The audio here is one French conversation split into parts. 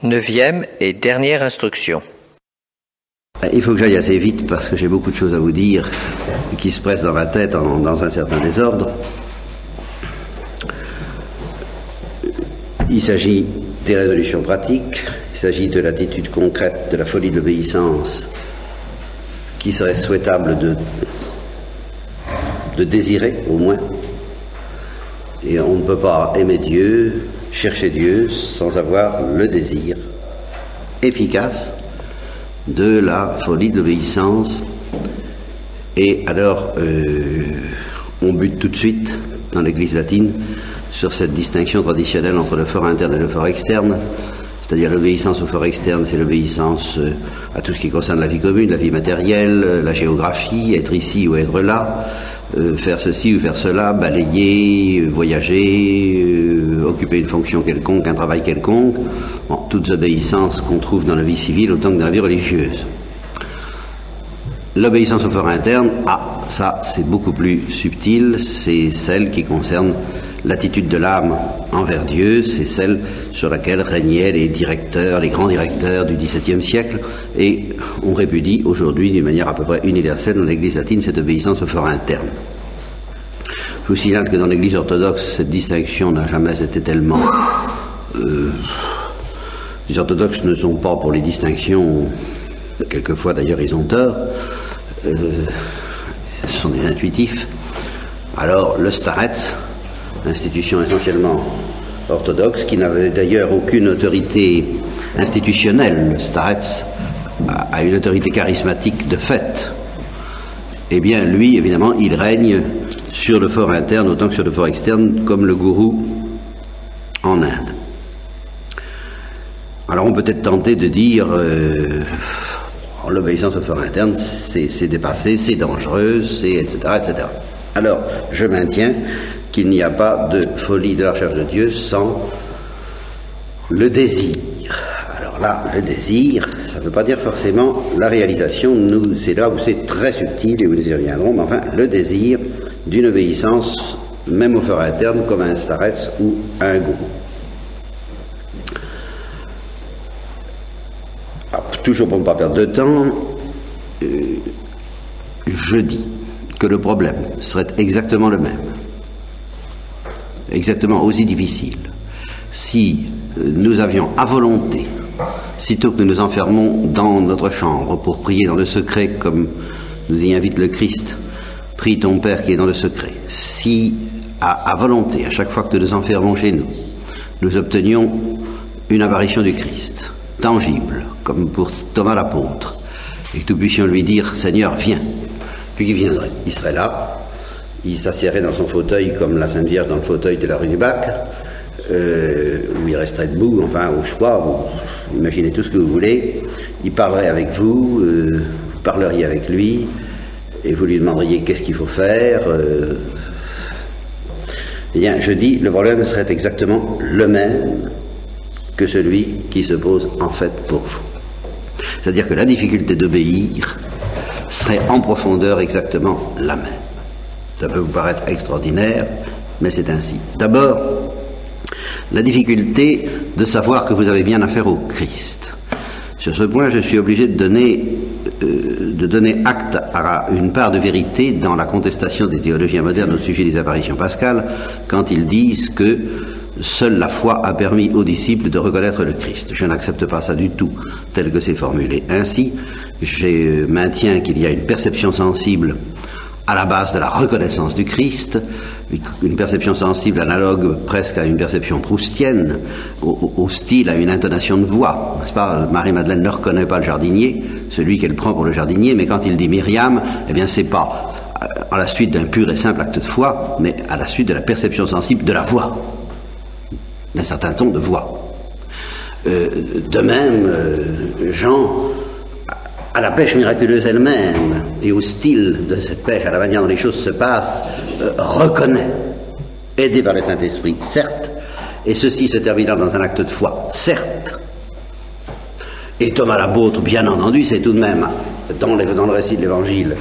Neuvième et dernière instruction. Il faut que j'aille assez vite parce que j'ai beaucoup de choses à vous dire qui se pressent dans ma tête dans un certain désordre. Il s'agit des résolutions pratiques, il s'agit de l'attitude concrète, de la folie de l'obéissance qui serait souhaitable de désirer au moins. Et on ne peut pas aimer Dieu, chercher Dieu sans avoir le désir efficace de la folie de l'obéissance. Et alors on bute tout de suite dans l'Église latine sur cette distinction traditionnelle entre le fort interne et le fort externe, c'est-à-dire l'obéissance au fort externe, c'est l'obéissance à tout ce qui concerne la vie commune, la vie matérielle, la géographie, être ici ou être là, faire ceci ou faire cela, balayer, voyager, occuper une fonction quelconque, un travail quelconque, bon, toutes obéissances qu'on trouve dans la vie civile autant que dans la vie religieuse. L'obéissance au fort interne, ça c'est beaucoup plus subtil, c'est celle qui concerne l'attitude de l'âme envers Dieu, c'est celle sur laquelle régnaient les directeurs, les grands directeurs du XVIIe siècle, et on répudie aujourd'hui d'une manière à peu près universelle dans l'Église latine cette obéissance au fort interne. Je vous signale que dans l'Église orthodoxe, cette distinction n'a jamais été tellement... les orthodoxes ne sont pas pour les distinctions, quelquefois d'ailleurs ils ont tort, ce sont des intuitifs. Alors le starets, institution essentiellement orthodoxe, qui n'avait d'ailleurs aucune autorité institutionnelle, le starets a une autorité charismatique de fait, eh bien lui évidemment il règne sur le fort interne autant que sur le fort externe, comme le gourou en Inde. Alors on peut être tenté de dire l'obéissance au fort interne c'est dépassé, c'est dangereux, c'est etc. etc. Alors je maintiens qu'il n'y a pas de folie de la recherche de Dieu sans le désir. Alors là, le désir, ça ne veut pas dire forcément la réalisation. Nous, c'est là où c'est très subtil et où nous y reviendrons, mais enfin, le désir d'une obéissance, même au fort interne, comme un starets ou un gourou. Alors, toujours pour ne pas perdre de temps, je dis que le problème serait exactement le même, exactement aussi difficile, si nous avions à volonté, sitôt que nous nous enfermons dans notre chambre pour prier dans le secret, comme nous y invite le Christ, prie ton Père qui est dans le secret, si à volonté, à chaque fois que nous nous enfermons chez nous, nous obtenions une apparition du Christ, tangible, comme pour Thomas l'apôtre, et que nous puissions lui dire, Seigneur, viens, puis qu'il viendrait, il serait là, il s'assiérait dans son fauteuil comme la Sainte Vierge dans le fauteuil de la rue du Bac, où il resterait debout, enfin au choix, vous imaginez tout ce que vous voulez, il parlerait avec vous, vous parleriez avec lui, et vous lui demanderiez qu'est-ce qu'il faut faire. Eh bien, je dis, le problème serait exactement le même que celui qui se pose en fait pour vous. C'est-à-dire que la difficulté d'obéir serait en profondeur exactement la même. Ça peut vous paraître extraordinaire, mais c'est ainsi. D'abord, la difficulté de savoir que vous avez bien affaire au Christ. Sur ce point, je suis obligé de donner acte à une part de vérité dans la contestation des théologiens modernes au sujet des apparitions pascales, quand ils disent que seule la foi a permis aux disciples de reconnaître le Christ. Je n'accepte pas ça du tout, tel que c'est formulé. Ainsi, je maintiens qu'il y a une perception sensible à la base de la reconnaissance du Christ, une perception sensible analogue presque à une perception proustienne, au style, à une intonation de voix. N'est-ce pas? Marie-Madeleine ne reconnaît pas le jardinier, celui qu'elle prend pour le jardinier, mais quand il dit Myriam, eh bien c'est pas à la suite d'un pur et simple acte de foi, mais à la suite de la perception sensible de la voix, d'un certain ton de voix. De même, Jean, à la pêche miraculeuse elle-même et au style de cette pêche, à la manière dont les choses se passent, reconnaît, aidé par le Saint-Esprit, certes, et ceci se terminant dans un acte de foi, certes. Et Thomas l'apôtre, bien entendu, c'est tout de même, dans le récit de l'Évangile,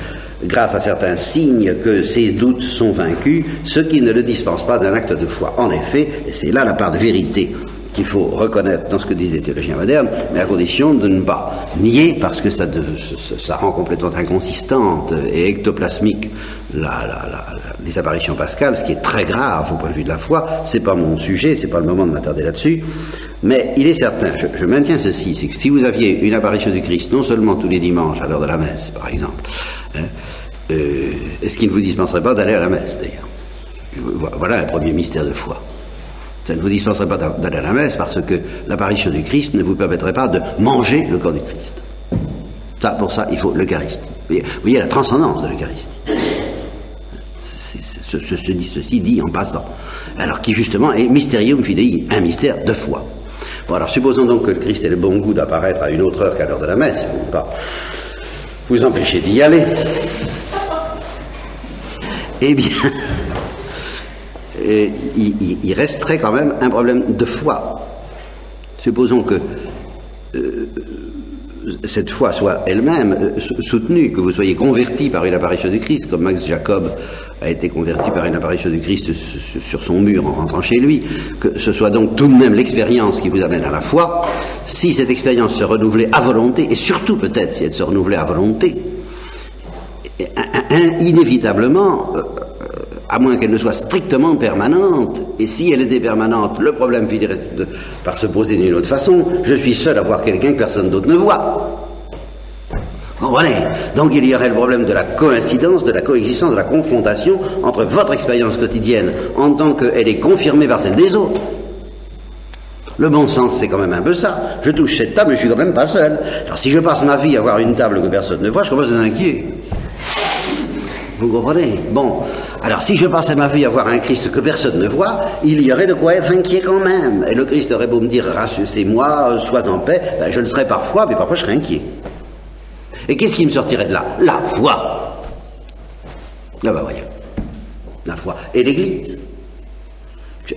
grâce à certains signes que ses doutes sont vaincus, ce qui ne le dispense pas d'un acte de foi. En effet, et c'est là la part de vérité qu'il faut reconnaître dans ce que disent les théologiens modernes, mais à condition de ne pas nier, parce que ça rend complètement inconsistante et ectoplasmique les apparitions pascales, ce qui est très grave au point de vue de la foi. C'est pas mon sujet, c'est pas le moment de m'attarder là-dessus, mais il est certain, je maintiens ceci, c'est que si vous aviez une apparition du Christ, non seulement tous les dimanches à l'heure de la messe, par exemple, est-ce qu'il ne vous dispenserait pas d'aller à la messe, d'ailleurs? Voilà un premier mystère de foi. Ça ne vous dispenserait pas d'aller à la messe parce que l'apparition du Christ ne vous permettrait pas de manger le corps du Christ. Ça, pour ça, il faut l'Eucharistie. Vous voyez la transcendance de l'Eucharistie. Ceci dit en passant. Alors qui justement est mysterium fidei, un mystère de foi. Bon, alors supposons donc que le Christ ait le bon goût d'apparaître à une autre heure qu'à l'heure de la messe, pour ne pas vous empêcher d'y aller. Eh bien, il resterait quand même un problème de foi. Supposons que cette foi soit elle-même soutenue, que vous soyez converti par une apparition du Christ, comme Max Jacob a été converti par une apparition du Christ sur son mur en rentrant chez lui, que ce soit donc tout de même l'expérience qui vous amène à la foi. Si cette expérience se renouvelait à volonté, et surtout peut-être si elle se renouvelait à volonté, inévitablement, à moins qu'elle ne soit strictement permanente, et si elle était permanente, le problème finirait par se poser d'une autre façon. Je suis seul à voir quelqu'un que personne d'autre ne voit. Comprenez? Donc il y aurait le problème de la coïncidence, de la coexistence, de la confrontation entre votre expérience quotidienne en tant qu'elle est confirmée par celle des autres. Le bon sens, c'est quand même un peu ça. Je touche cette table, mais je suis quand même pas seul. Alors si je passe ma vie à voir une table que personne ne voit, je commence à être inquiet. Vous comprenez? Bon, alors si je passais ma vie à voir un Christ que personne ne voit, il y aurait de quoi être inquiet quand même. Et le Christ aurait beau me dire, rassurez-moi, sois en paix, ben, je le serais parfois, mais parfois je serais inquiet. Et qu'est-ce qui me sortirait de là? La foi. Là, ben voyons. La foi. Et l'Église.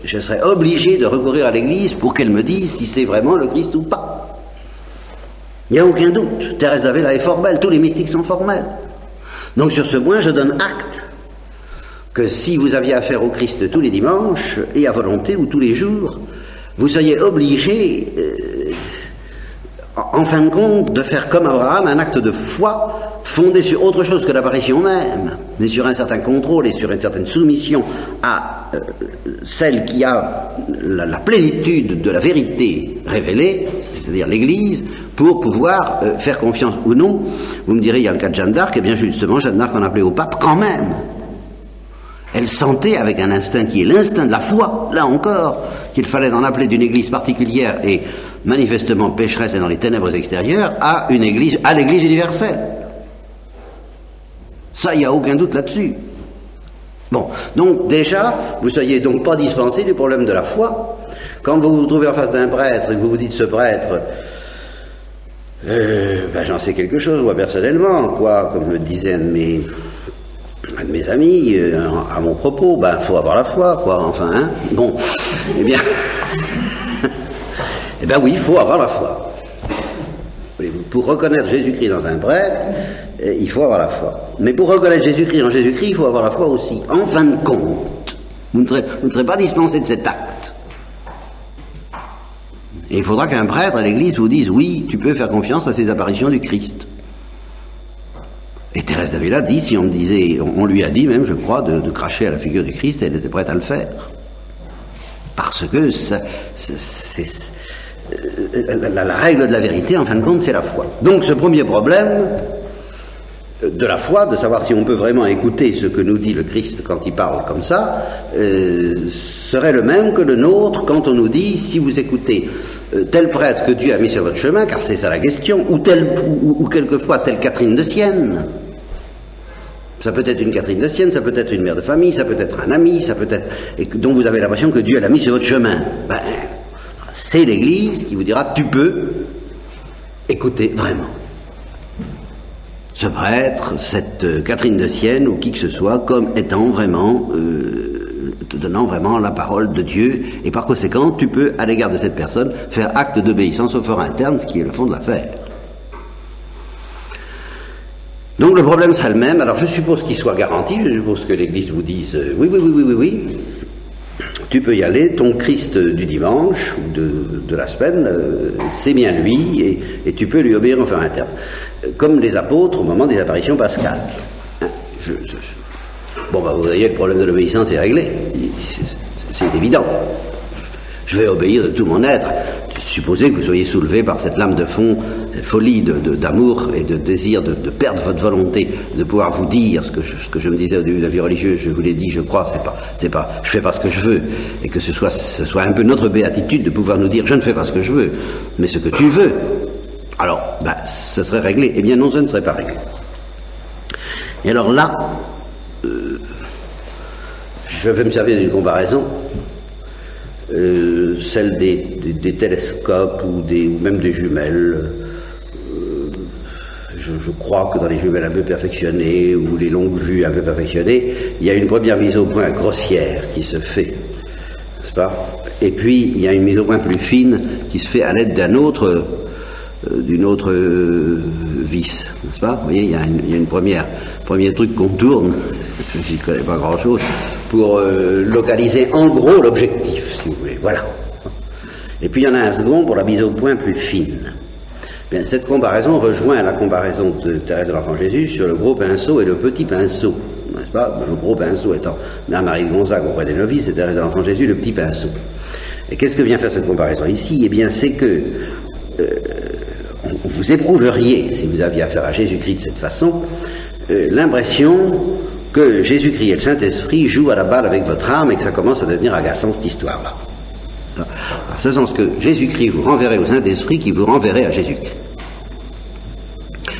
Je serais obligé de recourir à l'Église pour qu'elle me dise si c'est vraiment le Christ ou pas. Il n'y a aucun doute. Thérèse d'Avila est formelle, tous les mystiques sont formels. Donc sur ce point, je donne acte que si vous aviez affaire au Christ tous les dimanches, et à volonté, ou tous les jours, vous seriez obligé, en fin de compte, de faire comme Abraham un acte de foi fondé sur autre chose que l'apparition même, mais sur un certain contrôle et sur une certaine soumission à celle qui a la plénitude de la vérité révélée, c'est-à-dire l'Église, pour pouvoir faire confiance ou non. Vous me direz, il y a le cas de Jeanne d'Arc, et bien justement, Jeanne d'Arc en appelait au pape quand même. Elle sentait avec un instinct qui est l'instinct de la foi, là encore, qu'il fallait en appeler d'une église particulière et manifestement pécheresse et dans les ténèbres extérieures à une église, à l'église universelle. Ça, il n'y a aucun doute là-dessus. Bon, donc déjà, vous ne soyez donc pas dispensé du problème de la foi. Quand vous vous trouvez en face d'un prêtre et que vous vous dites ce prêtre, ben, j'en sais quelque chose, moi personnellement, quoi, comme me disait un de mes amis, à mon propos, ben, faut avoir la foi, quoi, enfin, hein. Bon, eh bien, eh bien oui, il faut avoir la foi. Pour reconnaître Jésus-Christ dans un prêtre, il faut avoir la foi. Mais pour reconnaître Jésus-Christ en Jésus-Christ, il faut avoir la foi aussi. En fin de compte, vous ne serez pas dispensé de cet acte. Et il faudra qu'un prêtre à l'église vous dise, oui, tu peux faire confiance à ces apparitions du Christ. Et Thérèse d'Avila dit, si on me disait, on lui a dit même, je crois, de cracher à la figure du Christ, elle était prête à le faire. Parce que la règle de la vérité, en fin de compte, c'est la foi. Donc ce premier problème de la foi, de savoir si on peut vraiment écouter ce que nous dit le Christ quand il parle comme ça, serait le même que le nôtre quand on nous dit, si vous écoutez tel prêtre que Dieu a mis sur votre chemin, car c'est ça la question, ou quelquefois telle Catherine de Sienne. Ça peut être une Catherine de Sienne, ça peut être une mère de famille, ça peut être un ami, ça peut être... et dont vous avez l'impression que Dieu l'a mis sur votre chemin. Ben, c'est l'Église qui vous dira, tu peux écouter vraiment ce prêtre, cette Catherine de Sienne, ou qui que ce soit, comme étant vraiment, te donnant vraiment la parole de Dieu, et par conséquent, tu peux, à l'égard de cette personne, faire acte d'obéissance au fort interne, ce qui est le fond de l'affaire. Donc le problème sera le même. Alors je suppose qu'il soit garanti, je suppose que l'Église vous dise oui, tu peux y aller, ton Christ du dimanche ou de la semaine, c'est bien lui, et tu peux lui obéir en faire un terme. Comme les apôtres au moment des apparitions pascales. Hein, bon, vous voyez, le problème de l'obéissance est réglé. C'est évident. Je vais obéir de tout mon être. Supposez que vous soyez soulevé par cette lame de fond, cette folie d'amour et de désir de perdre votre volonté, de pouvoir vous dire ce que je me disais au début de la vie religieuse, je vous l'ai dit, je crois, je fais pas ce que je veux, et que ce soit un peu notre béatitude de pouvoir nous dire, je ne fais pas ce que je veux, mais ce que tu veux. Alors, ce serait réglé. Eh bien non, ce ne serait pas réglé. Et alors là, je vais me servir d'une comparaison. Celle des télescopes ou même des jumelles. Je crois que dans les jumelles un peu perfectionnées ou les longues vues un peu perfectionnées, il y a une première mise au point grossière qui se fait, n'est-ce pas? Et puis il y a une mise au point plus fine qui se fait à l'aide d'une autre vis, n'est-ce pas? Vous voyez, il y a une premier truc qu'on tourne, je n'y connais pas grand-chose, pour localiser en gros l'objectif, si vous voulez. Voilà. Et puis il y en a un second pour la mise au point plus fine. Bien, cette comparaison rejoint la comparaison de Thérèse de l'Enfant Jésus sur le gros pinceau et le petit pinceau, n'est-ce pas? Le gros pinceau étant Mère Marie de Gonzague auprès des novices et Thérèse de l'Enfant Jésus le petit pinceau. Et qu'est-ce que vient faire cette comparaison ici? Eh bien, c'est que vous éprouveriez, si vous aviez affaire à Jésus-Christ de cette façon, l'impression que Jésus-Christ et le Saint-Esprit jouent à la balle avec votre âme et que ça commence à devenir agaçant cette histoire-là. En ce sens que Jésus-Christ vous renverrait au Saint-Esprit qui vous renverrait à Jésus-Christ.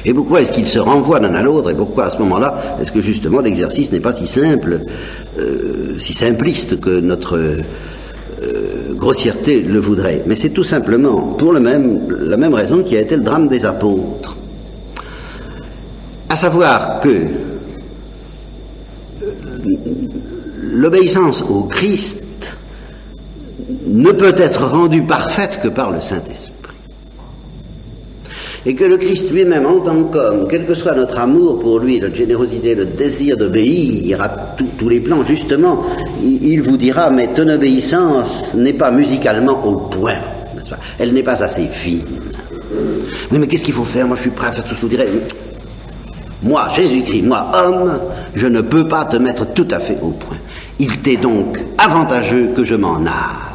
Et pourquoi est-ce qu'ils se renvoient l'un à l'autre, et pourquoi à ce moment-là est-ce que justement l'exercice n'est pas si simple, si simpliste que notre grossièreté le voudrait? Mais c'est tout simplement pour la même raison qui a été le drame des apôtres. À savoir que l'obéissance au Christ ne peut être rendue parfaite que par le Saint-Esprit. Et que le Christ lui-même, en tant qu'homme, quel que soit notre amour pour lui, notre générosité, le désir d'obéir à tous les plans, justement, il vous dira, mais ton obéissance n'est pas musicalement au point, n'est-ce pas? Elle n'est pas assez fine. Oui, mais qu'est-ce qu'il faut faire? Moi, je suis prêt à faire tout ce que vous direz. Moi, Jésus-Christ, moi, homme, je ne peux pas te mettre tout à fait au point. Il t'est donc avantageux que je m'en aille.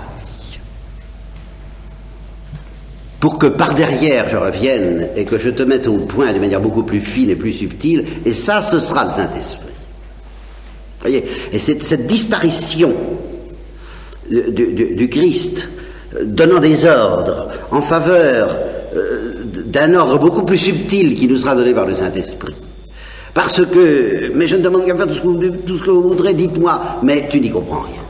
Pour que par derrière je revienne et que je te mette au point de manière beaucoup plus fine et plus subtile, et ça, ce sera le Saint-Esprit. Vous voyez? Et cette disparition du Christ donnant des ordres en faveur d'un ordre beaucoup plus subtil qui nous sera donné par le Saint-Esprit. Parce que, mais je ne demande qu'à faire tout ce que vous voudrez, dites-moi, mais tu n'y comprends rien.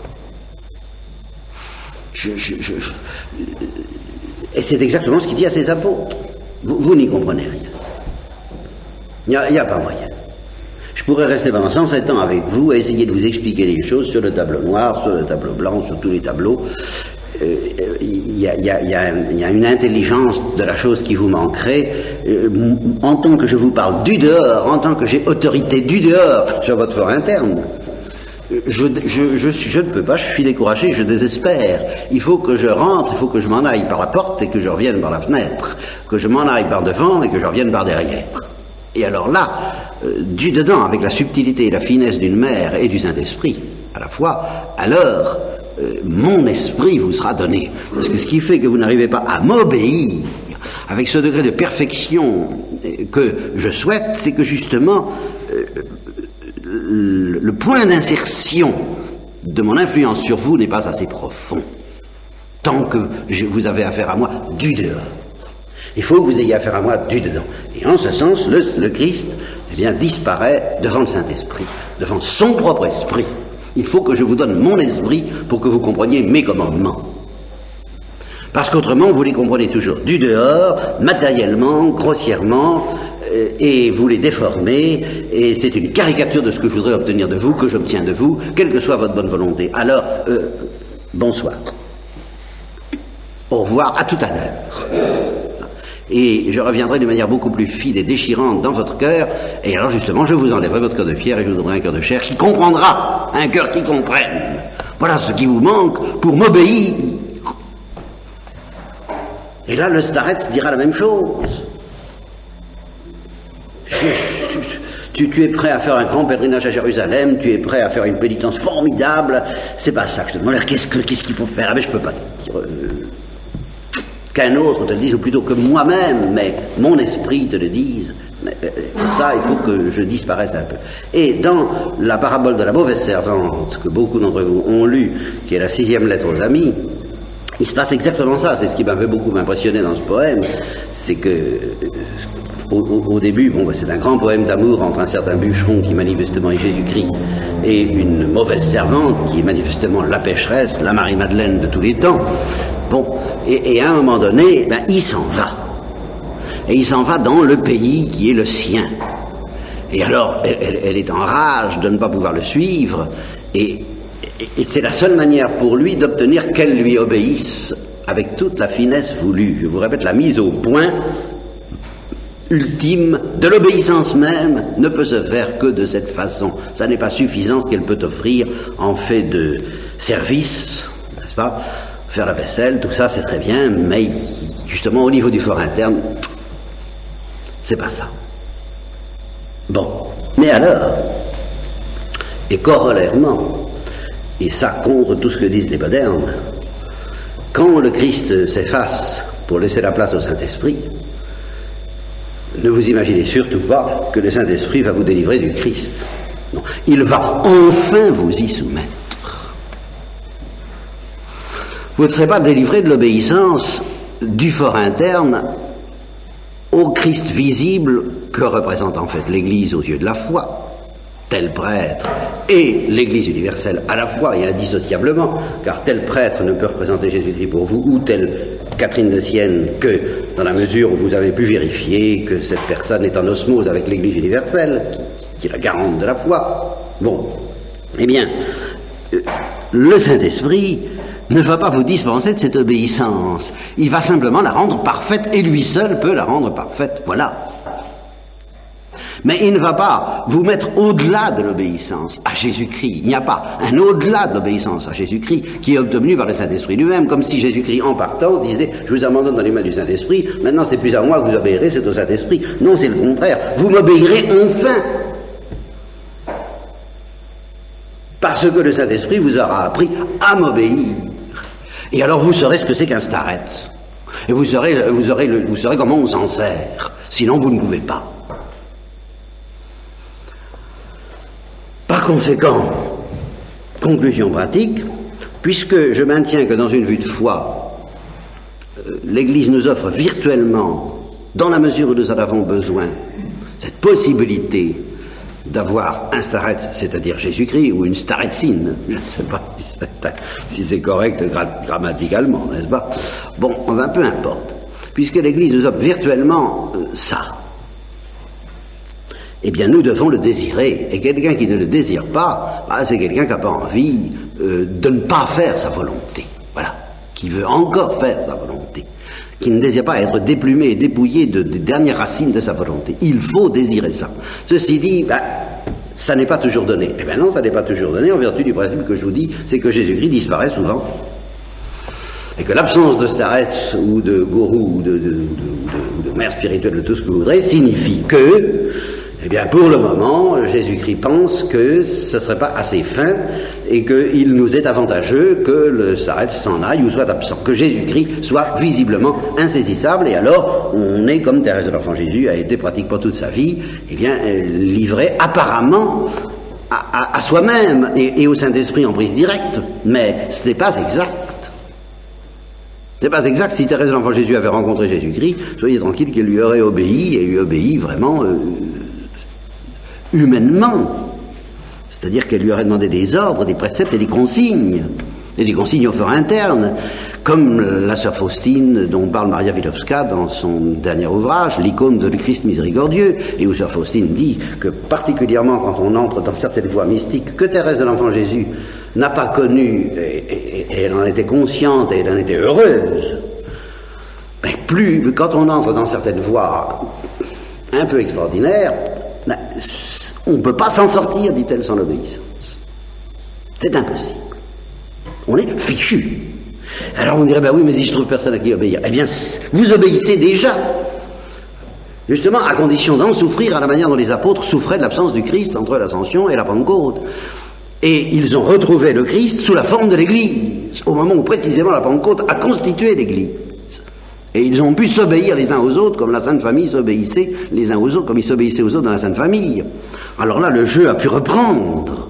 Et c'est exactement ce qu'il dit à ses apôtres. Vous n'y comprenez rien. Il n'y a pas moyen. Je pourrais rester pendant 107 ans avec vous et essayer de vous expliquer les choses sur le tableau noir, sur le tableau blanc, sur tous les tableaux. Il y a une intelligence de la chose qui vous manquerait. En tant que je vous parle du dehors, en tant que j'ai autorité du dehors sur votre fort interne, je ne peux pas, je suis découragé, je désespère. Il faut que je rentre, il faut que je m'en aille par la porte et que je revienne par la fenêtre, que je m'en aille par devant et que je revienne par derrière. Et alors là, du dedans, avec la subtilité et la finesse d'une mère et du Saint-Esprit, à la fois, alors mon esprit vous sera donné. Parce que ce qui fait que vous n'arrivez pas à m'obéir avec ce degré de perfection que je souhaite, c'est que justement le point d'insertion de mon influence sur vous n'est pas assez profond, tant que vous avez affaire à moi du dehors. Il faut que vous ayez affaire à moi du dedans. Et en ce sens, le Christ, eh bien, disparaît devant le Saint-Esprit, devant son propre esprit. Il faut que je vous donne mon esprit pour que vous compreniez mes commandements. Parce qu'autrement, vous les comprenez toujours du dehors, matériellement, grossièrement, et vous les déformez, et c'est une caricature de ce que je voudrais obtenir de vous, que j'obtiens de vous, quelle que soit votre bonne volonté. Alors, bonsoir. Au revoir, à tout à l'heure. Et je reviendrai de manière beaucoup plus fine et déchirante dans votre cœur, et alors justement, je vous enlèverai votre cœur de pierre et je vous donnerai un cœur de chair qui comprendra, un cœur qui comprenne. Voilà ce qui vous manque pour m'obéir. Et là, le starets dira la même chose. Tu es prêt à faire un grand pèlerinage à Jérusalem, tu es prêt à faire une pénitence formidable, c'est pas ça que je te demande. Qu'est-ce qu'il faut faire? Ah ben je peux pas te dire qu'un autre te le dise, ou plutôt que moi-même, mais mon esprit te le dise. Pour ça, il faut que je disparaisse un peu. Et dans la parabole de la mauvaise servante, que beaucoup d'entre vous ont lu, qui est la 6e lettre aux amis, il se passe exactement ça. C'est ce qui m'avait beaucoup impressionné dans ce poème, c'est que au début, c'est un grand poème d'amour entre un certain bûcheron qui manifestement est Jésus-Christ et une mauvaise servante qui est manifestement la pécheresse, la Marie-Madeleine de tous les temps. Et à un moment donné, il s'en va. Et il s'en va dans le pays qui est le sien. Et alors, elle est en rage de ne pas pouvoir le suivre, et c'est la seule manière pour lui d'obtenir qu'elle lui obéisse avec toute la finesse voulue. Je vous répète, la mise au point ultime de l'obéissance même ne peut se faire que de cette façon. Ça n'est pas suffisant ce qu'elle peut offrir en fait de service, n'est-ce pas? Faire la vaisselle, tout ça c'est très bien, mais justement au niveau du fort interne, c'est pas ça. Mais alors, et corollairement, et ça contre tout ce que disent les modernes, quand le Christ s'efface pour laisser la place au Saint-Esprit, ne vous imaginez surtout pas que le Saint-Esprit va vous délivrer du Christ. Non, il va enfin vous y soumettre. Vous ne serez pas délivré de l'obéissance du fort interne au Christ visible que représente en fait l'Église aux yeux de la foi, tel prêtre, et l'Église universelle à la fois et indissociablement, car tel prêtre ne peut représenter Jésus-Christ pour vous, ou telle Catherine de Sienne, que dans la mesure où vous avez pu vérifier que cette personne est en osmose avec l'Église universelle, qui est la garante de la foi. Eh bien, le Saint-Esprit ne va pas vous dispenser de cette obéissance. Il va simplement la rendre parfaite, et lui seul peut la rendre parfaite. Voilà. Mais il ne va pas vous mettre au-delà de l'obéissance à Jésus-Christ. Il n'y a pas un au-delà de l'obéissance à Jésus-Christ qui est obtenu par le Saint-Esprit lui-même, comme si Jésus-Christ, en partant, disait « Je vous abandonne dans les mains du Saint-Esprit, maintenant c'est plus à moi que vous obéirez, c'est au Saint-Esprit. » Non, c'est le contraire. Vous m'obéirez enfin. Parce que le Saint-Esprit vous aura appris à m'obéir. Et alors vous saurez ce que c'est qu'un starets. Et vous saurez comment on s'en sert. Sinon vous ne pouvez pas. Par conséquent, conclusion pratique, puisque je maintiens que dans une vue de foi, l'Église nous offre virtuellement, dans la mesure où nous en avons besoin, cette possibilité d'avoir un starets, c'est-à-dire Jésus-Christ, ou une staretsine, je ne sais pas si c'est correct grammaticalement, n'est-ce pas? Peu importe. Puisque l'Église nous offre virtuellement ça, eh bien nous devons le désirer. Et quelqu'un qui ne le désire pas, c'est quelqu'un qui n'a pas envie de ne pas faire sa volonté. Voilà. Qui veut encore faire sa volonté. Qui ne désire pas être déplumé et dépouillé des dernières racines de sa volonté. Il faut désirer ça. Ceci dit, ça n'est pas toujours donné. Eh bien non, ça n'est pas toujours donné en vertu du principe que je vous dis, c'est que Jésus-Christ disparaît souvent. Et que l'absence de starets ou de gourou ou de mère spirituelle, de tout ce que vous voudrez, signifie que, eh bien, pour le moment, Jésus-Christ pense que ce ne serait pas assez fin et qu'il nous est avantageux que le starets s'en aille ou soit absent, que Jésus-Christ soit visiblement insaisissable. Et alors, on est, comme Thérèse de l'Enfant Jésus a été pratiquement toute sa vie, eh bien, livré apparemment à soi-même et au Saint-Esprit en prise directe. Mais ce n'est pas exact. C'est pas exact. Si Thérèse de l'Enfant Jésus avait rencontré Jésus-Christ, soyez tranquille qu'elle lui aurait obéi, et lui obéit vraiment humainement. C'est-à-dire qu'elle lui aurait demandé des ordres, des préceptes et des consignes au fort interne, comme la sœur Faustine dont parle Maria Wilowska dans son dernier ouvrage, l'icône de le Christ miséricordieux, et où sœur Faustine dit que particulièrement quand on entre dans certaines voies mystiques que Thérèse de l'Enfant Jésus n'a pas connues, et elle en était consciente et elle en était heureuse, mais quand on entre dans certaines voies un peu extraordinaires, on ne peut pas s'en sortir, dit-elle, sans l'obéissance. C'est impossible. On est fichu. Alors on dirait, ben oui, mais si je trouve personne à qui obéir, eh bien, vous obéissez déjà. Justement, à condition d'en souffrir à la manière dont les apôtres souffraient de l'absence du Christ entre l'Ascension et la Pentecôte. Et ils ont retrouvé le Christ sous la forme de l'Église, au moment où précisément la Pentecôte a constitué l'Église. Et ils ont pu s'obéir les uns aux autres comme la Sainte Famille s'obéissait les uns aux autres, comme ils s'obéissaient aux autres dans la Sainte Famille. Alors là, le jeu a pu reprendre.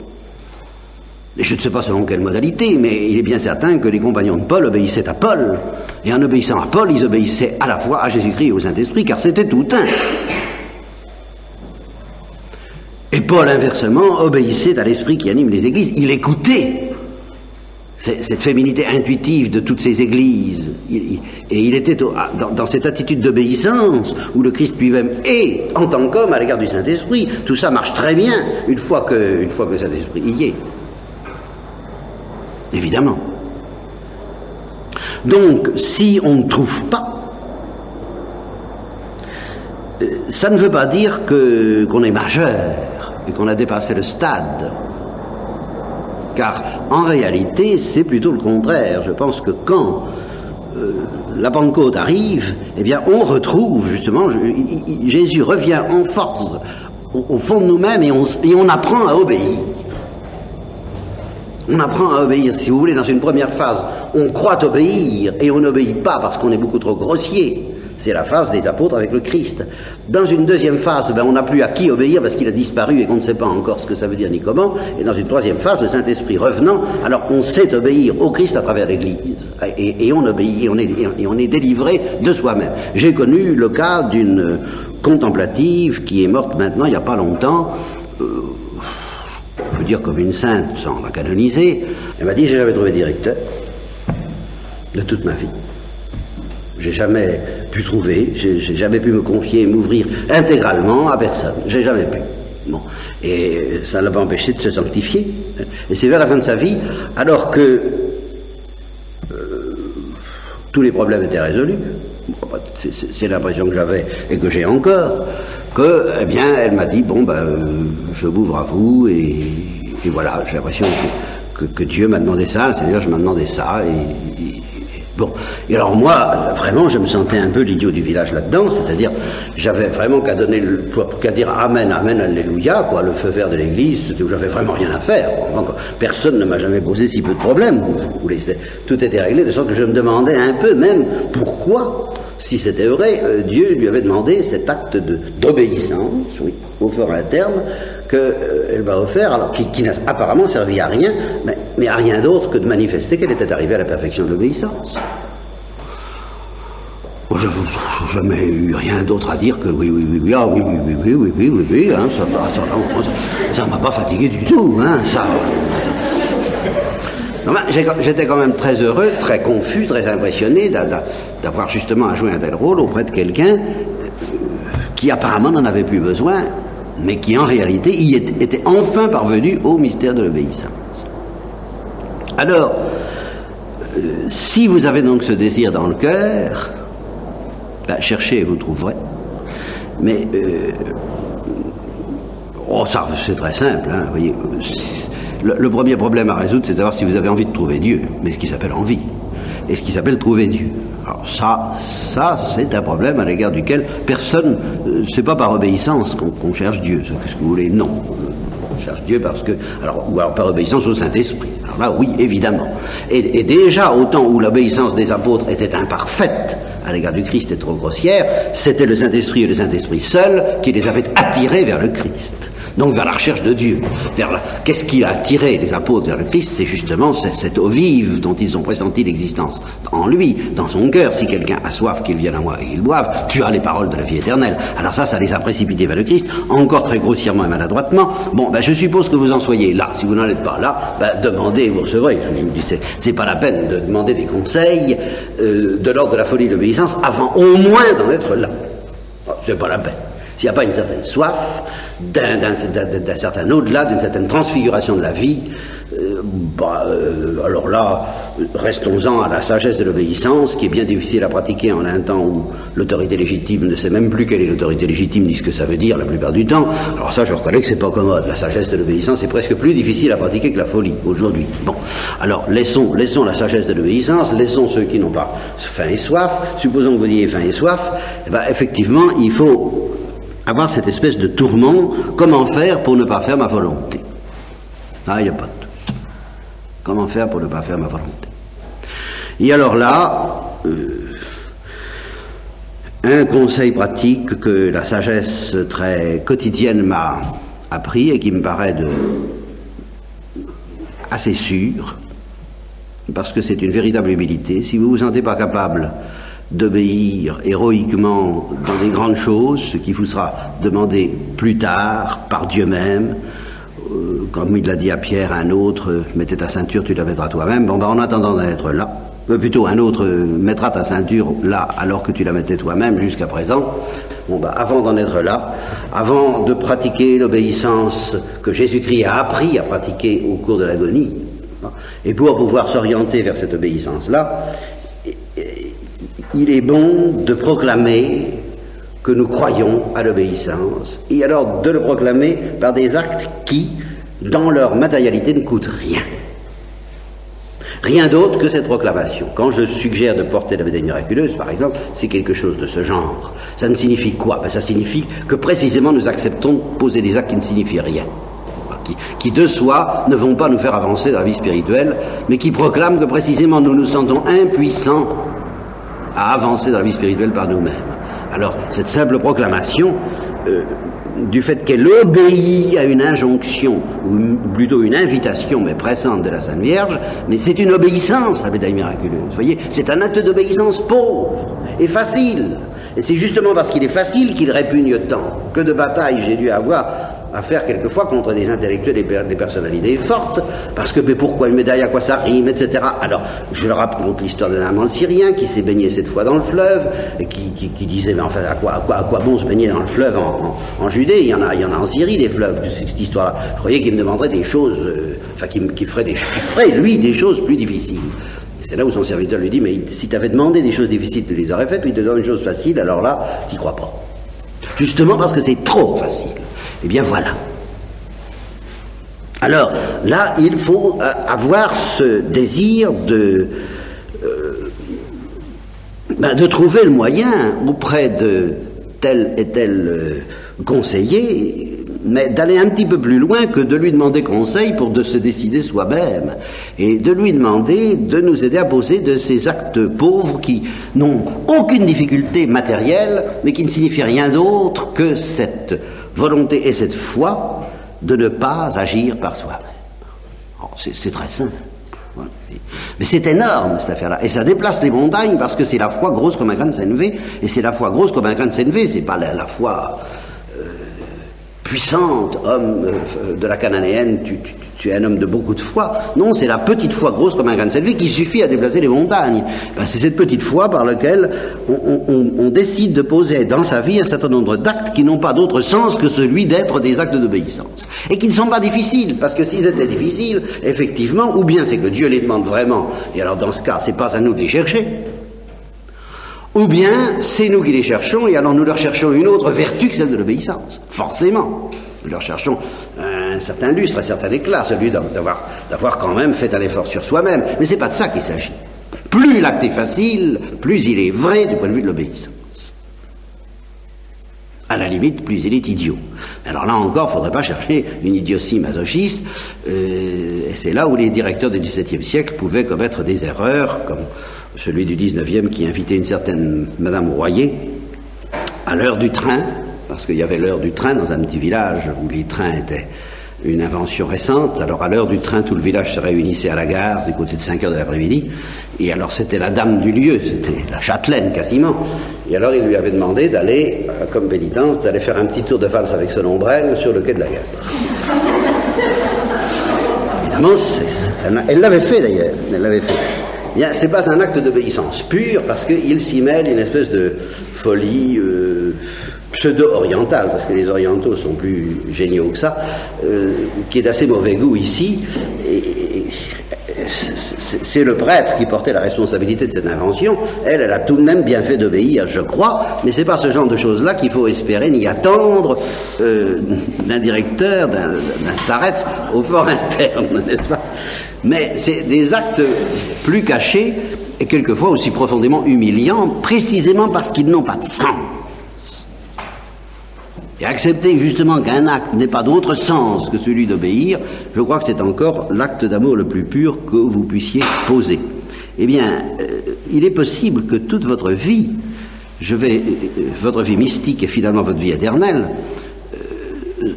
Et je ne sais pas selon quelle modalité, mais il est bien certain que les compagnons de Paul obéissaient à Paul. Et en obéissant à Paul, ils obéissaient à la fois à Jésus-Christ et au Saint-Esprit, car c'était tout un. Et Paul, inversement, obéissait à l'Esprit qui anime les églises. Il écoutait cette féminité intuitive de toutes ces églises. Et il était dans cette attitude d'obéissance où le Christ lui-même est, en tant qu'homme, à l'égard du Saint-Esprit. Tout ça marche très bien une fois que le Saint-Esprit y est. Évidemment. Donc, si on ne trouve pas, ça ne veut pas dire qu'on est majeur et qu'on a dépassé le stade. Car, en réalité, c'est plutôt le contraire. Je pense que quand la Pentecôte arrive, eh bien, on retrouve, justement, Jésus revient en force au fond de nous-mêmes et on apprend à obéir. On apprend à obéir, si vous voulez, dans une première phase, on croit obéir et on n'obéit pas parce qu'on est beaucoup trop grossier. C'est la phase des apôtres avec le Christ. Dans une deuxième phase, on n'a plus à qui obéir parce qu'il a disparu et qu'on ne sait pas encore ce que ça veut dire ni comment. Et dans une troisième phase, le Saint-Esprit revenant, alors on sait obéir au Christ à travers l'Église. Et on obéit, et on est délivré de soi-même. J'ai connu le cas d'une contemplative qui est morte maintenant, il n'y a pas longtemps, on peut dire comme une sainte sans la canoniser. Elle m'a dit, j'ai jamais trouvé directeur de toute ma vie. J'ai jamais pu trouver, j'ai jamais pu me confier, m'ouvrir intégralement à personne. J'ai jamais pu. Bon. Et ça ne l'a pas empêché de se sanctifier. Et c'est vers la fin de sa vie, alors que tous les problèmes étaient résolus, c'est l'impression que j'avais et que j'ai encore, que, eh bien, elle m'a dit, bon, je m'ouvre à vous, et voilà, j'ai l'impression que Dieu m'a demandé ça, le Seigneur, je m'a demandé ça, bon. Et alors moi, vraiment, je me sentais un peu l'idiot du village là-dedans, c'est-à-dire, j'avais vraiment qu'à donner, qu'à dire Amen, Amen, Alléluia, quoi, le feu vert de l'église, où j'avais vraiment rien à faire. Enfin, personne ne m'a jamais posé si peu de problèmes, vous voulez, tout était réglé, de sorte que je me demandais un peu même pourquoi, si c'était vrai, Dieu lui avait demandé cet acte d'obéissance, oui, au fort interne, qu'elle m'a offert, alors qui n'a apparemment servi à rien, mais à rien d'autre que de manifester qu'elle était arrivée à la perfection de l'obéissance. Bon, je n'ai jamais eu rien d'autre à dire que oui, hein, ça m'a pas fatigué du tout, hein, ça. J'étais quand même très heureux, très confus, très impressionné d'avoir justement à jouer un tel rôle auprès de quelqu'un qui apparemment n'en avait plus besoin, mais qui en réalité était enfin parvenu au mystère de l'obéissance. Alors, si vous avez donc ce désir dans le cœur, cherchez et vous trouverez. Mais, ça c'est très simple, hein, voyez. Le premier problème à résoudre, c'est de savoir si vous avez envie de trouver Dieu, mais ce qui s'appelle envie, et ce qui s'appelle trouver Dieu. Alors ça c'est un problème à l'égard duquel personne, c'est pas par obéissance qu'on cherche Dieu, ce que vous voulez, non. On cherche Dieu parce que, ou alors par obéissance au Saint-Esprit. Alors là, oui, évidemment. Et déjà, au temps où l'obéissance des apôtres était imparfaite à l'égard du Christ et trop grossière, c'était le Saint-Esprit et le Saint-Esprit seul qui les avait attirés vers le Christ. Donc vers la recherche de Dieu. Qu'est-ce qui a attiré les apôtres vers le Christ? C'est justement cette eau vive dont ils ont pressenti l'existence en lui, dans son cœur. Si quelqu'un a soif, qu'il vienne à moi et qu'il boive, tu as les paroles de la vie éternelle. Alors ça les a précipités vers le Christ, encore très grossièrement et maladroitement. Bon, je suppose que vous en soyez là. Si vous n'en êtes pas là, demandez et vous recevrez. Je vous dis, c'est pas la peine de demander des conseils de l'ordre de la folie et de l'obéissance avant au moins d'en être là. C'est pas la peine. S'il n'y a pas une certaine soif, d'un certain au-delà, d'une certaine transfiguration de la vie, Alors là, restons-en à la sagesse de l'obéissance, qui est bien difficile à pratiquer en un temps où l'autorité légitime ne sait même plus quelle est l'autorité légitime ni ce que ça veut dire la plupart du temps. Alors ça, je reconnais que c'est pas commode. La sagesse de l'obéissance est presque plus difficile à pratiquer que la folie aujourd'hui. Bon, alors laissons la sagesse de l'obéissance, laissons ceux qui n'ont pas faim et soif. Supposons que vous ayez faim et soif, effectivement, il faut avoir cette espèce de tourment. Comment faire pour ne pas faire ma volonté? Ah, il n'y a pas de doute. Comment faire pour ne pas faire ma volonté? Et alors là, un conseil pratique que la sagesse très quotidienne m'a appris et qui me paraît assez sûr, parce que c'est une véritable humilité. Si vous ne vous sentez pas capable d'obéir héroïquement dans des grandes choses, ce qui vous sera demandé plus tard par Dieu même, comme il l'a dit à Pierre, un autre mettait ta ceinture, tu la mettras toi-même. Bon, en attendant d'être là, plutôt un autre mettra ta ceinture là alors que tu la mettais toi-même jusqu'à présent. Bon, avant d'en être là, avant de pratiquer l'obéissance que Jésus-Christ a appris à pratiquer au cours de l'agonie, et pour pouvoir s'orienter vers cette obéissance-là, il est bon de proclamer que nous croyons à l'obéissance, et alors de le proclamer par des actes qui, dans leur matérialité, ne coûtent rien. Rien d'autre que cette proclamation. Quand je suggère de porter la médaille miraculeuse, par exemple, c'est quelque chose de ce genre. Ça ne signifie quoi? Ça signifie que précisément nous acceptons de poser des actes qui ne signifient rien, qui de soi ne vont pas nous faire avancer dans la vie spirituelle, mais qui proclament que précisément nous nous sentons impuissants à avancer dans la vie spirituelle par nous-mêmes. Alors, cette simple proclamation, du fait qu'elle obéit à une injonction, ou plutôt une invitation, mais pressante de la Sainte Vierge, mais c'est une obéissance, la médaille miraculeuse. Vous voyez, c'est un acte d'obéissance pauvre et facile. Et c'est justement parce qu'il est facile qu'il répugne tant. Que de batailles j'ai dû avoir à faire quelquefois contre des intellectuels et des personnalités fortes, parce que mais pourquoi une médaille, à quoi ça rime, etc. Alors, je leur raconte l'histoire d'un amant syrien qui s'est baigné cette fois dans le fleuve, et qui disait, mais enfin, à quoi bon se baigner dans le fleuve en Judée? Il y en a en Syrie des fleuves, cette histoire-là. Je croyais qu'il me demanderait des choses, qu'il ferait lui des choses plus difficiles. C'est là où son serviteur lui dit, mais si tu avais demandé des choses difficiles, tu les aurais faites, puis il te donne une chose facile, alors là, tu n'y crois pas. Justement parce que c'est trop facile. Eh bien voilà. Alors là, il faut avoir ce désir de trouver le moyen auprès de tel et tel conseiller, mais d'aller un petit peu plus loin que de lui demander conseil pour de se décider soi-même, et de lui demander de nous aider à poser de ces actes pauvres qui n'ont aucune difficulté matérielle, mais qui ne signifient rien d'autre que cette volonté et cette foi de ne pas agir par soi-même. C'est très simple. Voilà. Mais c'est énorme cette affaire-là, et ça déplace les montagnes parce que c'est la foi grosse comme un grain de sénévé, et c'est la foi grosse comme un grain de sénévé, c'est pas la foi puissante, homme de la cananéenne, tu es un homme de beaucoup de foi. Non, c'est la petite foi grosse comme un grain de sénévé qui suffit à déplacer les montagnes. C'est cette petite foi par laquelle on décide de poser dans sa vie un certain nombre d'actes qui n'ont pas d'autre sens que celui d'être des actes d'obéissance. Et qui ne sont pas difficiles, parce que s'ils étaient difficiles, effectivement, ou bien c'est que Dieu les demande vraiment, et alors dans ce cas, c'est pas à nous de les chercher, ou bien c'est nous qui les cherchons, et alors nous leur cherchons une autre vertu que celle de l'obéissance, forcément. Nous leur cherchons un certain lustre, un certain éclat, celui d'avoir quand même fait un effort sur soi-même. Mais c'est pas de ça qu'il s'agit. Plus l'acte est facile, plus il est vrai du point de vue de l'obéissance. À la limite, plus il est idiot. Alors là encore, il ne faudrait pas chercher une idiotie masochiste, et c'est là où les directeurs du XVIIe siècle pouvaient commettre des erreurs, comme celui du XIXe qui invitait une certaine Madame Royer à l'heure du train, parce qu'il y avait l'heure du train dans un petit village où les trains étaient une invention récente. Alors à l'heure du train, tout le village se réunissait à la gare du côté de 5 heures de l'après-midi, et alors c'était la dame du lieu, c'était la châtelaine quasiment, et alors il lui avait demandé d'aller, comme pénitence, d'aller faire un petit tour de valse avec son ombrelle sur le quai de la gare. Évidemment, elle l'avait fait d'ailleurs, elle l'avait fait. Bien, c'est pas un acte d'obéissance pure, parce qu'il s'y mêle une espèce de folie pseudo-oriental, parce que les orientaux sont plus géniaux que ça, qui est d'assez mauvais goût ici. C'est le prêtre qui portait la responsabilité de cette invention. Elle a tout de même bien fait d'obéir, je crois, mais c'est pas ce genre de choses-là qu'il faut espérer ni attendre d'un directeur, d'un starets au fort interne, n'est-ce pas? Mais c'est des actes plus cachés et quelquefois aussi profondément humiliants, précisément parce qu'ils n'ont pas de sens. Et accepter justement qu'un acte n'ait pas d'autre sens que celui d'obéir, je crois que c'est encore l'acte d'amour le plus pur que vous puissiez poser. Eh bien, il est possible que toute votre vie, votre vie mystique et finalement votre vie éternelle,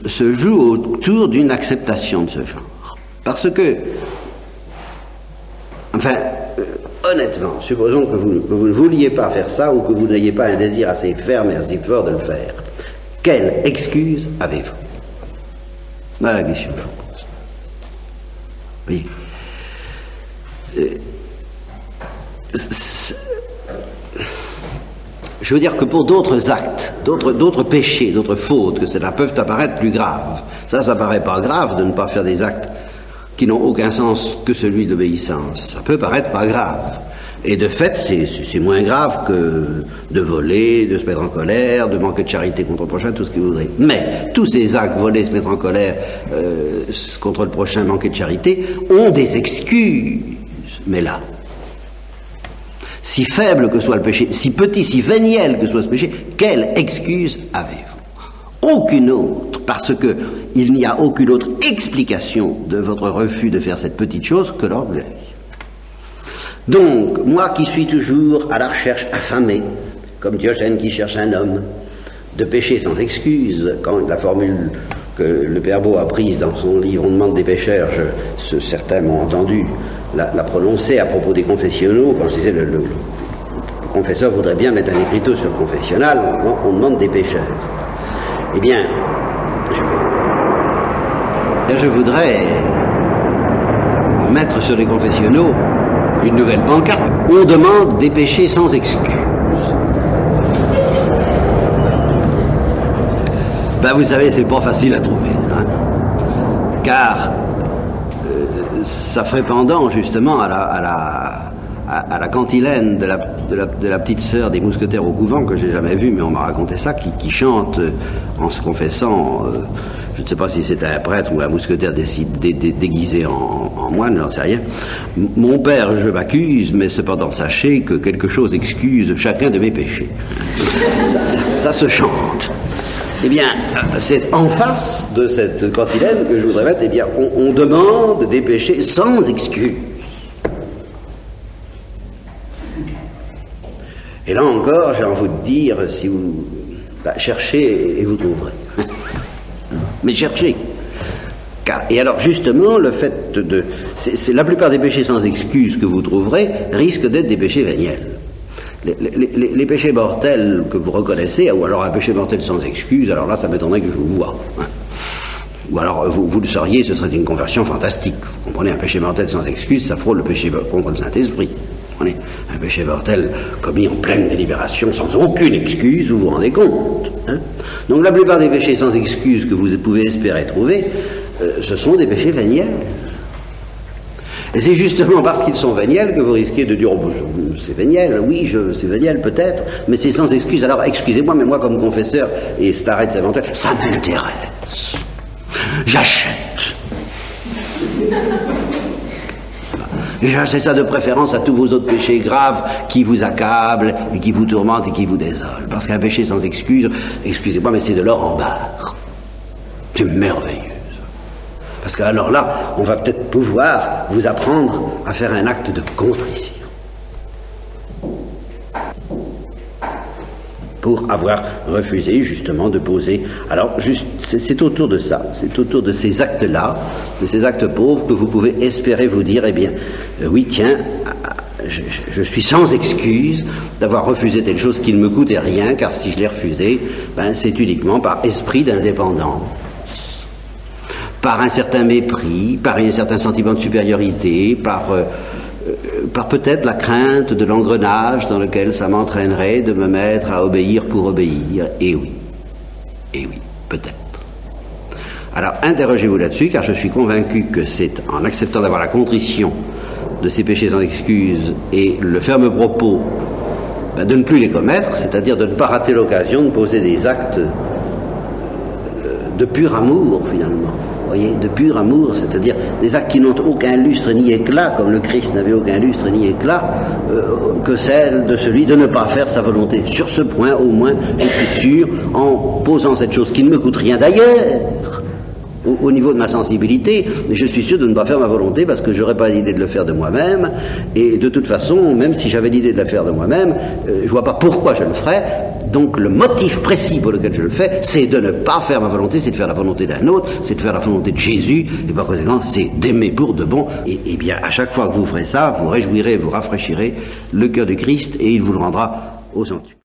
se joue autour d'une acceptation de ce genre. Parce que, enfin, honnêtement, supposons que vous ne vouliez pas faire ça ou que vous n'ayez pas un désir assez ferme et assez fort de le faire. Quelle excuse avez-vous? Voilà la question que je vous pose. Oui. Je veux dire que pour d'autres actes, d'autres péchés, d'autres fautes que cela peuvent apparaître plus graves. Ça paraît pas grave de ne pas faire des actes qui n'ont aucun sens que celui d'obéissance. Ça peut paraître pas grave. Et de fait, c'est moins grave que de voler, de se mettre en colère, de manquer de charité contre le prochain, tout ce que vous voudrez. Mais tous ces actes, voler, se mettre en colère contre le prochain, manquer de charité, ont des excuses. Mais là, si faible que soit le péché, si petit, si véniel que soit ce péché, quelle excuse avez-vous? Aucune autre, parce que il n'y a aucune autre explication de votre refus de faire cette petite chose que l'orgueil. Donc, moi qui suis toujours à la recherche affamée, comme Diogène qui cherche un homme, de péché sans excuse, quand la formule que le Père Beau a prise dans son livre « On demande des pécheurs », certains m'ont entendu la prononcer à propos des confessionnaux, quand je disais le confesseur voudrait bien mettre un écriteau sur le confessionnal, on demande des pécheurs. Eh bien, je voudrais mettre sur les confessionnaux une nouvelle pancarte. On demande des péchés sans excuse. Ben vous savez, c'est pas facile à trouver, hein, car ça ferait pendant justement à la cantilène de la petite sœur des mousquetaires au couvent, que j'ai jamais vue, mais on m'a raconté ça, qui chante en se confessant. Je ne sais pas si c'est un prêtre ou un mousquetaire déguisé en moine, j'en sais rien. Mon père, je m'accuse, mais cependant sachez que quelque chose excuse chacun de mes péchés. Ça se chante. Eh bien, c'est en face de cette cantilène que je voudrais mettre, eh bien, on demande des péchés sans excuse. Et là encore, j'ai envie de dire, si vous cherchez et vous trouverez. Mais cherchez. Et alors justement, le fait c'est la plupart des péchés sans excuse que vous trouverez risquent d'être des péchés véniels. Les péchés mortels que vous reconnaissez, ou alors un péché mortel sans excuse, alors là ça m'étonnerait que je vous voie. Hein. Ou alors vous le sauriez, ce serait une conversion fantastique. Vous comprenez, un péché mortel sans excuse, ça frôle le péché contre le Saint-Esprit. Un péché mortel commis en pleine délibération, sans aucune excuse, vous vous rendez compte, hein? Donc la plupart des péchés sans excuse que vous pouvez espérer trouver, ce sont des péchés véniels. Et c'est justement parce qu'ils sont véniels que vous risquez de dire, oh, c'est véniel, oui, c'est véniel peut-être, mais c'est sans excuse. Alors excusez-moi, mais moi comme confesseur et starets éventuel, ça m'intéresse. J'achète. J'achète ça de préférence à tous vos autres péchés graves qui vous accablent et qui vous tourmentent et qui vous désolent. Parce qu'un péché sans excuse, excusez-moi, mais c'est de l'or en barre. C'est merveilleux. Parce que alors là, on va peut-être pouvoir vous apprendre à faire un acte de contrition. Pour avoir refusé justement de poser. Alors, c'est autour de ça, c'est autour de ces actes-là, de ces actes pauvres, que vous pouvez espérer vous dire, eh bien, oui, tiens, je suis sans excuse d'avoir refusé telle chose qui ne me coûtait rien, car si je l'ai refusé, ben, c'est uniquement par esprit d'indépendance, par un certain mépris, par un certain sentiment de supériorité, par peut-être la crainte de l'engrenage dans lequel ça m'entraînerait de me mettre à obéir pour obéir. Et oui, Eh oui, peut-être. Alors, interrogez-vous là-dessus, car je suis convaincu que c'est en acceptant d'avoir la contrition de ces péchés sans excuse et le ferme propos de ne plus les commettre, c'est-à-dire de ne pas rater l'occasion de poser des actes de pur amour, finalement. Vous voyez, de pur amour, c'est-à-dire des actes qui n'ont aucun lustre ni éclat, comme le Christ n'avait aucun lustre ni éclat, que celle de celui de ne pas faire sa volonté. Sur ce point, au moins, je suis sûr, en posant cette chose qui ne me coûte rien d'ailleurs, au niveau de ma sensibilité, mais je suis sûr de ne pas faire ma volonté parce que j'aurais pas l'idée de le faire de moi-même, et de toute façon, même si j'avais l'idée de le faire de moi-même, je vois pas pourquoi je le ferais. Donc le motif précis pour lequel je le fais, c'est de ne pas faire ma volonté, c'est de faire la volonté d'un autre, c'est de faire la volonté de Jésus, et par conséquent, c'est d'aimer pour de bon. Et bien, à chaque fois que vous ferez ça, vous réjouirez, vous rafraîchirez le cœur de Christ, et il vous le rendra au centuple.